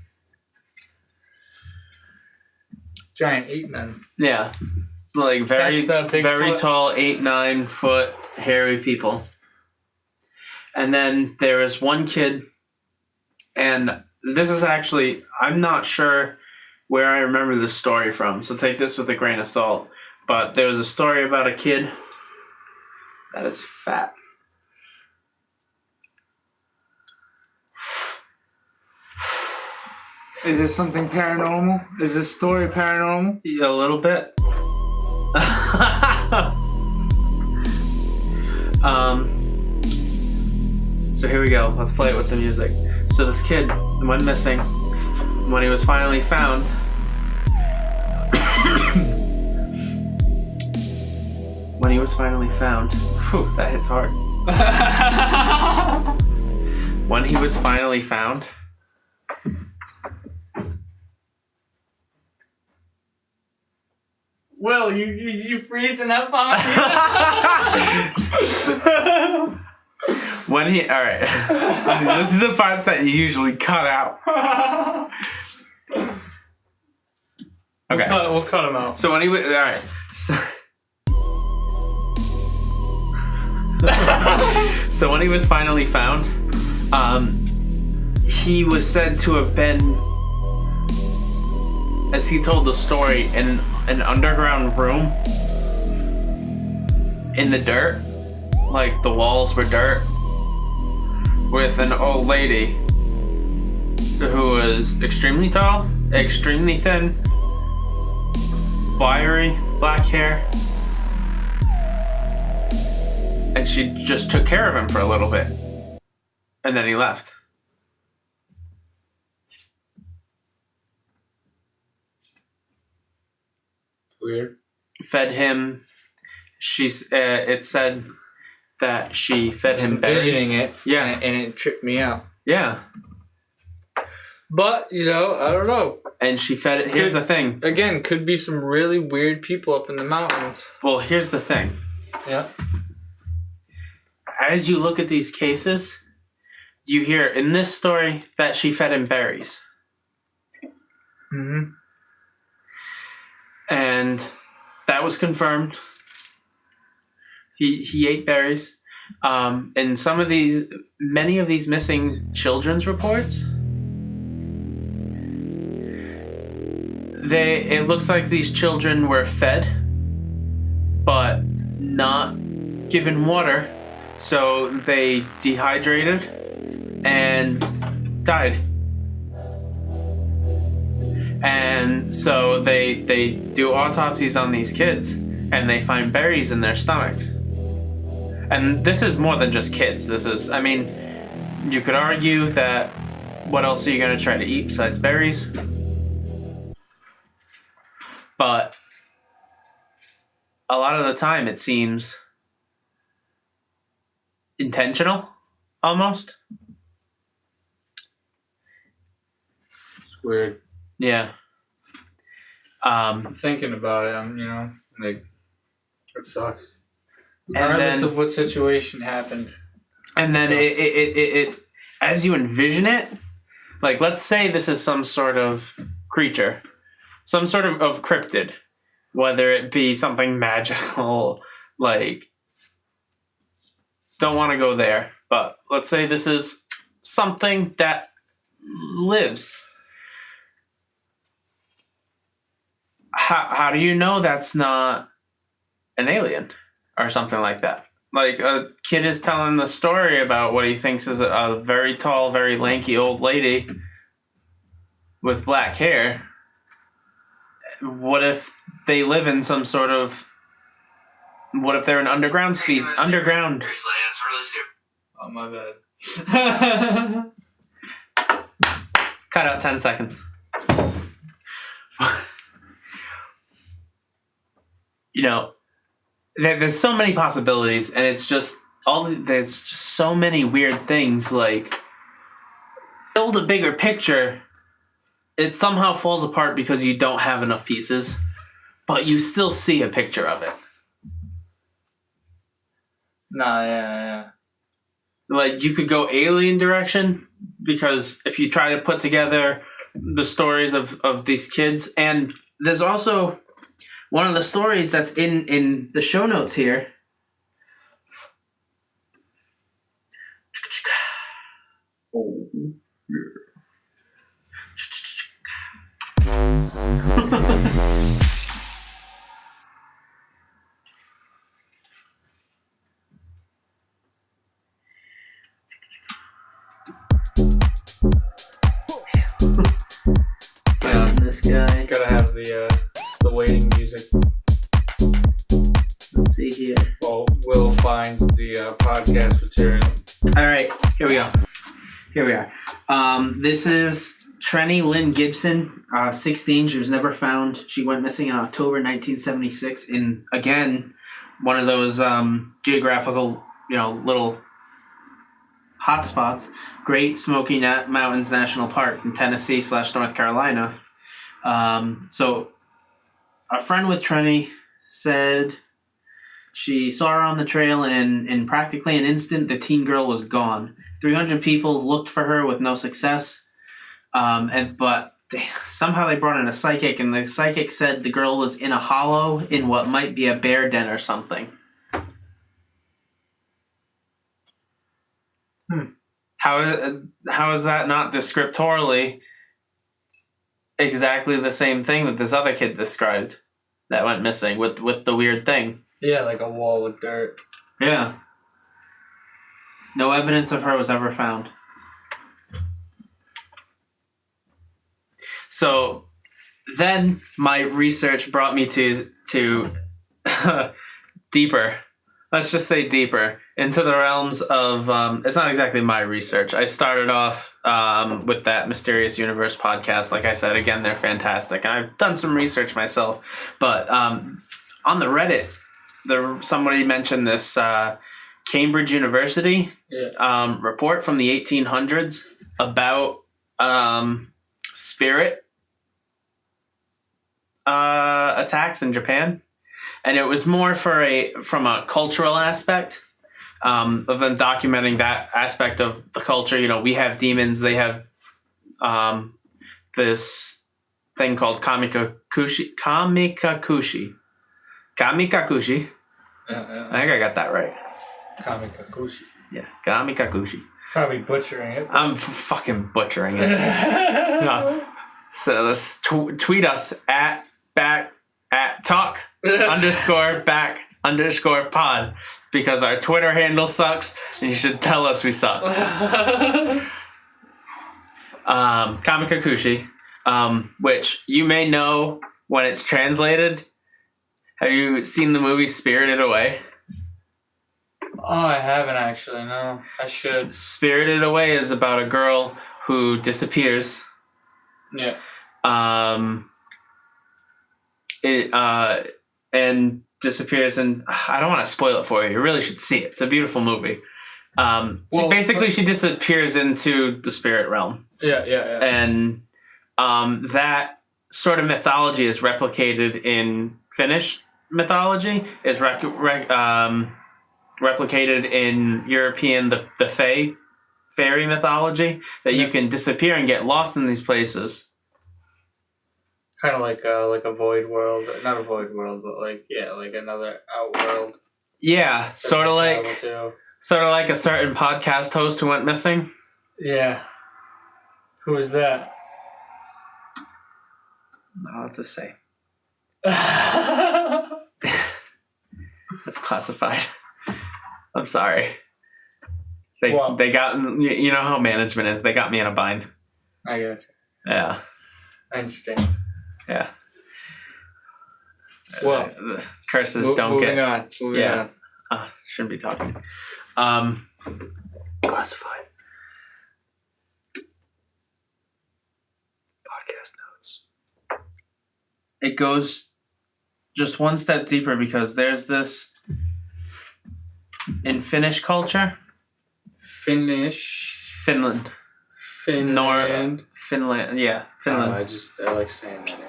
Giant ape men. Yeah. Like very tall, 8-9 foot hairy people. And then there is one kid, and this is actually, I'm not sure where I remember this story from, so take this with a grain of salt. But there was a story about a kid that is fat. Is this something paranormal? Is this story paranormal? A little bit. So here we go. Let's play it with the music. So this kid went missing. When he was finally found, whew, that hits hard. When he was finally found, Will, you freezing up on me? alright. This is the parts that you usually cut out. Okay. We'll cut him out. So when he was, alright. So when he was finally found, he was said to have been, as he told the story, in an underground room in the dirt. Like the walls were dirt, with an old lady who was extremely tall, extremely thin, wiry, black hair, and she just took care of him for a little bit, and then he left. Weird. Fed him. It said that she fed him berries. Envisioning it, Yeah. and it tripped me out. Yeah. But I don't know. And she fed it. Here's the thing. Again, could be some really weird people up in the mountains. Well, here's the thing. Yeah. As you look at these cases, you hear in this story that she fed him berries. Mm-hmm. And that was confirmed. He ate berries. And many of these missing children's reports, it looks like these children were fed, but not given water, so they dehydrated and died. And so they do autopsies on these kids, and they find berries in their stomachs. And this is more than just kids. You could argue that what else are you going to try to eat besides berries? but a lot of the time it seems intentional, almost. It's weird. Yeah. I'm thinking about it. Like, it sucks. And Regardless then, of what situation happened. and then it as you envision it, like, let's say this is some sort of creature, some sort of cryptid, whether it be something magical, like, don't want to go there, but let's say this is something that lives. How do you know that's not an alien or something like that? Like, a kid is telling the story about what he thinks is a very tall, very lanky old lady with black hair. What if they live in some sort of... What if they're an underground species? Underground. Oh, my bad. Cut out 10 seconds. You know, there's so many possibilities, and it's just there's just so many weird things. Like, build a bigger picture, it somehow falls apart because you don't have enough pieces, but you still see a picture of it. Nah, yeah. Like, you could go alien direction, because if you try to put together the stories of these kids, and there's also one of the stories that's in the show notes here. Oh, Yeah. This guy. Gotta have the waiting music. Let's see here. While Will finds the podcast material. All right, here we are. This is Trenny Lynn Gibson, 16. She was never found. She went missing in October 1976 in, again, one of those geographical, little hotspots. Great Smoky Mountains National Park in Tennessee / North Carolina. So a friend with Trenny said she saw her on the trail, and in practically an instant, the teen girl was gone. 300 people looked for her with no success. But somehow they brought in a psychic, and the psychic said the girl was in a hollow in what might be a bear den or something. How is that not descriptorily exactly the same thing that this other kid described that went missing with the weird thing? Yeah, like a wall with dirt. Yeah. No evidence of her was ever found. So then my research brought me to deeper. Let's just say deeper into the realms of, it's not exactly my research. I started off with that Mysterious Universe podcast. Like I said, again, they're fantastic. And I've done some research myself. But on the Reddit, somebody mentioned this Cambridge University report from the 1800s about spirit attacks in Japan. And it was more from a cultural aspect of them documenting that aspect of the culture. We have demons. They have this thing called kamikakushi. Yeah. I think I got that right. Kamikakushi. Yeah, kamikakushi. Probably butchering it. I'm fucking butchering it. No. So let's tweet us at talk _back_ pod, because our Twitter handle sucks and you should tell us we suck. Kamikakushi, which you may know when it's translated. Have you seen the movie Spirited Away? Oh, I haven't actually, no. I should. Spirited Away is about a girl who disappears. Yeah. and disappears, and I don't want to spoil it for you. You really should see it. It's a beautiful movie. So basically, she disappears into the spirit realm. Yeah. And that sort of mythology is replicated in Finnish mythology, is replicated in European, the fairy mythology, that you can disappear and get lost in these places. Kind of like a void world, not a void world, but like another outworld. Yeah, sort of like a certain podcast host who went missing. Yeah. Who is that? Not allowed to say. That's classified. I'm sorry. They got, you know how management is. They got me in a bind. I got you. Yeah. I understand. Yeah. Well, the curses don't moving get. on. Moving on. Shouldn't be talking. Classified. Podcast notes. It goes just one step deeper because there's this in Finnish culture. Finland. Finland. Yeah, Finland. I like saying that name.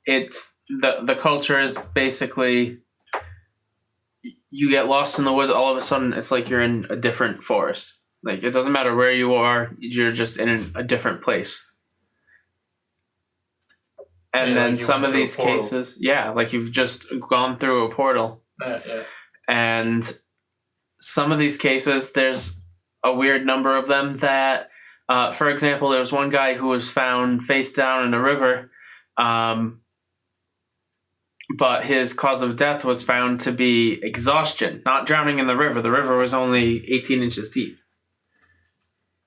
It's the culture is basically you get lost in the woods. All of a sudden, it's like you're in a different forest. Like it doesn't matter where you are, you're just in a different place. And then like some of these cases, like you've just gone through a portal. Yeah. And some of these cases, there's a weird number of them that, for example, there was one guy who was found face down in a river, but his cause of death was found to be exhaustion, not drowning in the river. The river was only 18 inches deep.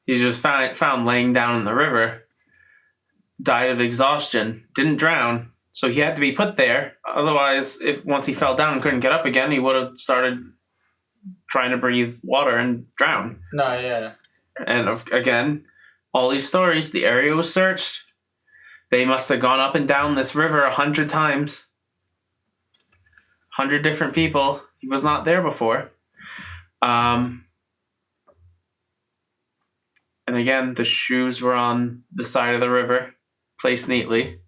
He just found laying down in the river, died of exhaustion, didn't drown, so he had to be put there. Otherwise, once he fell down and couldn't get up again, he would have started trying to breathe water and drown. No, yeah. And again, all these stories, the area was searched. They must have gone up and down this river 100 times. 100 different people. He was not there before. And again, the shoes were on the side of the river, placed neatly.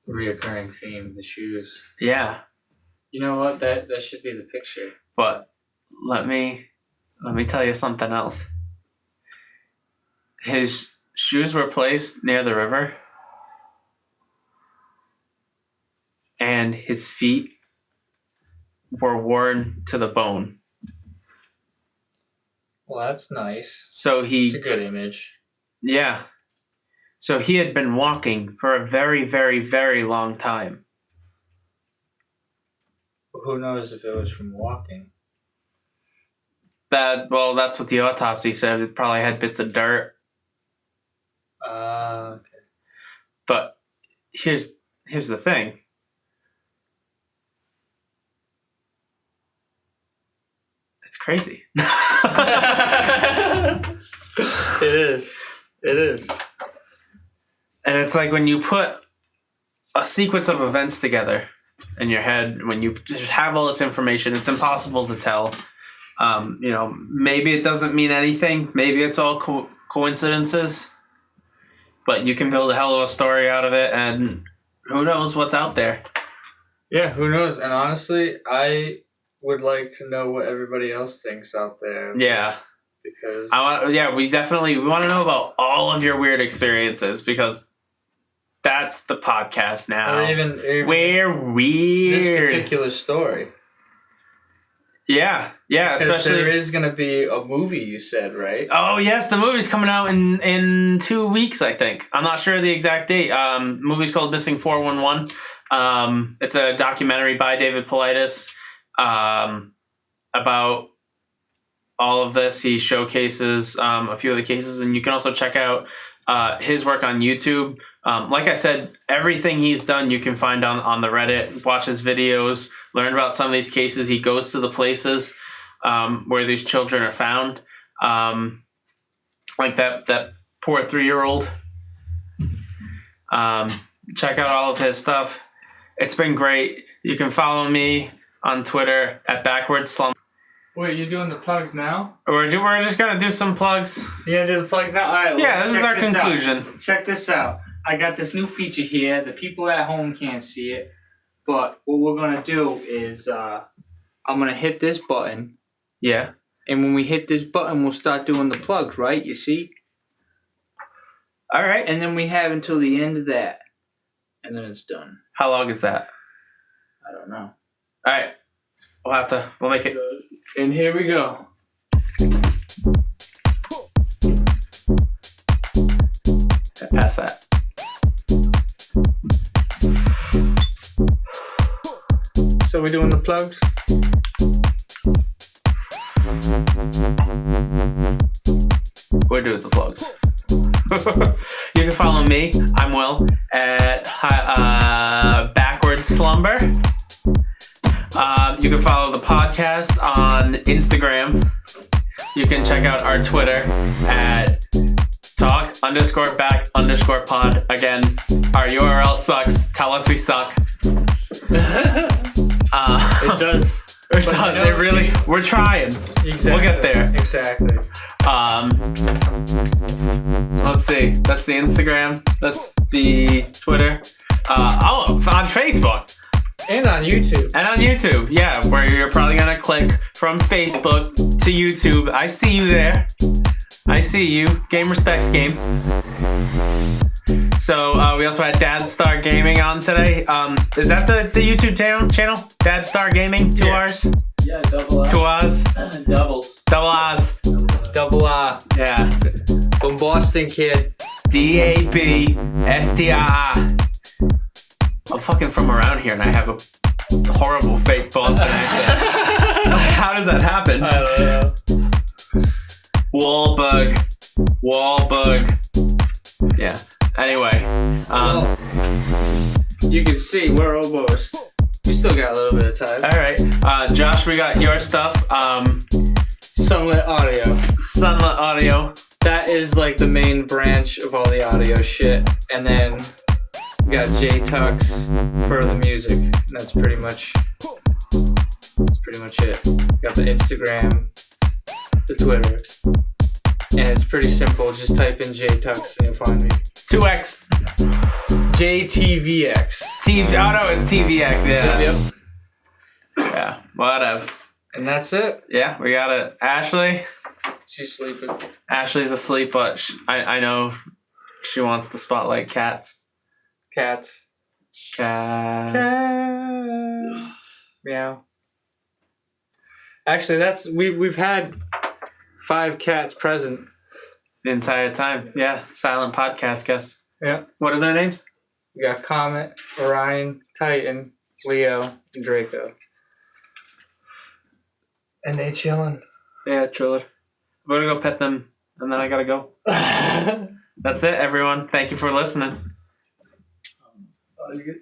Reoccurring theme, the shoes. Yeah. You know what? That should be the picture. But let me tell you something else. His shoes were placed near the river, and his feet were worn to the bone. Well, that's nice. So it's a good image. Yeah. So he had been walking for a very, very, very long time. Who knows if it was from walking? That's what the autopsy said. It probably had bits of dirt. Okay. But here's the thing. It's crazy. It is. And it's like when you put a sequence of events together in your head, when you just have all this information, it's impossible to tell. Maybe it doesn't mean anything. Maybe it's all coincidences. But you can build a hell of a story out of it, and who knows what's out there. Yeah, who knows? And honestly, I would like to know what everybody else thinks out there. Yeah. Because we want to know about all of your weird experiences, because that's the podcast now. Or even we're weird. This particular story. Yeah, because especially there is going to be a movie, you said, right? Oh yes, the movie's coming out in 2 weeks, I think. I'm not sure the exact date. The movie's called Missing 411. It's a documentary by David Paulides about all of this. He showcases a few of the cases, and you can also check out his work on YouTube. Like I said, everything he's done you can find on the Reddit. Watch his videos, learn about some of these cases. He goes to the places. where these children are found. Like that poor 3-year-old. Check out all of his stuff. It's been great. You can follow me on Twitter at @backwardsslumber. Wait, you're doing the plugs now? We're just gonna do some plugs. You're gonna do the plugs now? All right. Well, Yeah, this is our conclusion. Check this out. I got this new feature here. The people at home can't see it, but what we're gonna do is I'm gonna hit this button, Yeah. and when we hit this button, we'll start doing the plugs. Right? You see? All right. And then we have until the end of that, and then it's done. How long is that? I don't know. All right. We'll make it. And here we go. Past that. So we're doing the plugs? We're doing the plugs. You can follow me. I'm Will at @backwardsslumber. You can follow the podcast on Instagram. You can check out our Twitter at talk_back_pod. Again, our URL sucks. Tell us we suck. It does. It does. It really. We're trying. Exactly. We'll get there. Exactly. Let's see. That's the Instagram. That's the Twitter. On Facebook. And on YouTube. And on YouTube, yeah, where you're probably gonna click from Facebook to YouTube. I see you there. I see you. Game respects game. So we also had Dad Star Gaming on today. Is that the YouTube channel? Dad Star Gaming, 2 R's? Yeah, double R. 2 R's? Doubles. Double R's. Double R. Yeah. From Boston, kid. DABSTR. I'm fucking from around here and I have a horrible fake Boston accent. How does that happen? I don't know. Wahlberg. Yeah. Anyway. You can see we're almost. We still got a little bit of time. Alright. Josh, we got your stuff. Sunlit Audio. Sunlit Audio. That is like the main branch of all the audio shit. And then we got J-Tux for the music. And that's pretty much it. Got the Instagram, the Twitter. And it's pretty simple. Just type in J-Tux and you'll find me. 2X. JTVX. Oh no, it's TVX, yeah. Yep. Yeah, whatever. And that's it. Yeah, we got it. Ashley. She's sleeping. Ashley's asleep, but I know she wants the spotlight. Cats. Cats. Meow. Actually, we've had 5 cats present the entire time. Yeah, silent podcast guest. Yeah. What are their names? We got Comet, Orion, Titan, Leo, and Draco. And they chilling. Yeah, chiller. I'm gonna go pet them, and then I gotta go. That's it, everyone. Thank you for listening. You good?